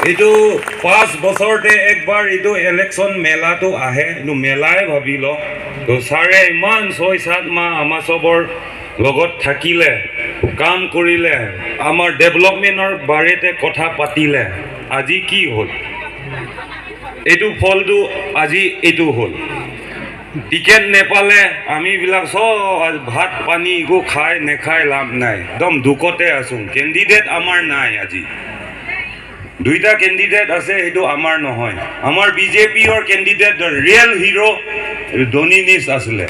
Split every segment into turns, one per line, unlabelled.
এইটো 5 বছৰতে একবাৰ এইটো ইলেকশ্যন মেলাটো আহে, এইটো মেলাই ভাবি ল। তো ছাৰে ইমান 6-7 মাহ আমাৰ চবৰ লগত থাকিলে, কাম কৰিলে, আমাৰ ডেভেলপমেণ্টৰ বাৰেতে কথা পাতিলে। আজি কি হ'ল? এইটো ফলটো আজি এইটো হ'ল। টিকেট নেপালে আমিবিলাক চব ভাত পানী একো খাই নেখাই লাভ নাই, একদম দুখতে আছোঁ। কেণ্ডিডেট আমাৰ নাই। আজি 2টা কেণ্ডিডেট আছে, সেইটো আমাৰ নহয়। আমাৰ বিজেপিৰ কেণ্ডিডেট ৰিয়েল হিৰো ধনীনিচ আছিলে।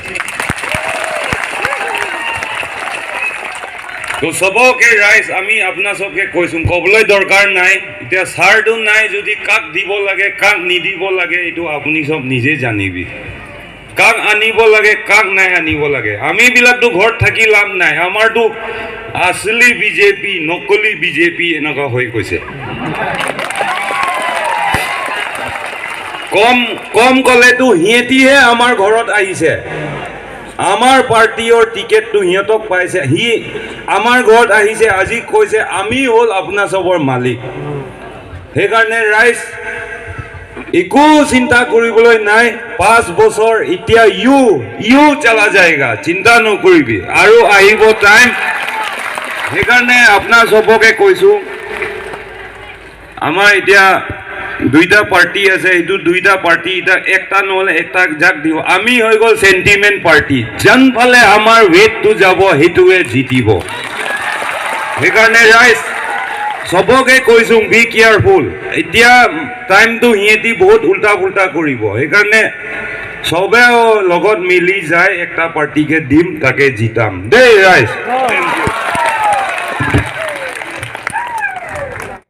তো চবকে ৰাইজ আমি আপোনাৰ চবকে কৈছোঁ, ক'বলৈ দৰকাৰ নাই। এতিয়া ছাৰটো নাই যদি কাক দিব লাগে কাক নিদিব লাগে এইটো আপুনি চব নিজে জানিবি। কাক আনিব লাগে কাক নাই আনিব লাগে। আমিবিলাকতো ঘৰত থাকি লাভ নাই। আমাৰতো আচলি বিজেপি নকলি বিজেপি এনেকুৱা হৈ গৈছে। কম ক'লেতো সিহঁতিহে আমাৰ ঘৰত আহিছে। আমাৰ পাৰ্টিৰ টিকেটটো সিহঁতক পাইছে, সি আমাৰ ঘৰত আহিছে। আজি কৈছে আমি হ'ল আপোনাৰ চবৰ মালিক। সেইকাৰণে ৰাইজ একো চিন্তা কৰিবলৈ নাই। 5 বছৰ এতিয়া ইউ চলা যায়গা, চিন্তা নকৰিবি, আৰু আহিব টাইম। সেইকাৰণে আপোনাৰ চবকে কৈছোঁ, আমাৰ এতিয়া 2টা পাৰ্টি আছে। এইটো 2টা পাৰ্টি এতিয়া একটা নহ'লে একটা যাক দিব। আমি হৈ গ'ল চেণ্টিমেণ্ট পাৰ্টি। যোনফালে আমাৰ ৱেটটো যাব সেইটোৱে জিতিব। সেইকাৰণে ৰাইজ চবকে কৈছোঁ বি কেয়াৰফুল। এতিয়া টাইমটো সিহঁতি বহুত উল্টা পুল্টা কৰিব। সেইকাৰণে চবে লগত মিলি যায় একটা পাৰ্টিকে দিম, তাকে জিতাম দেই ৰাইজ।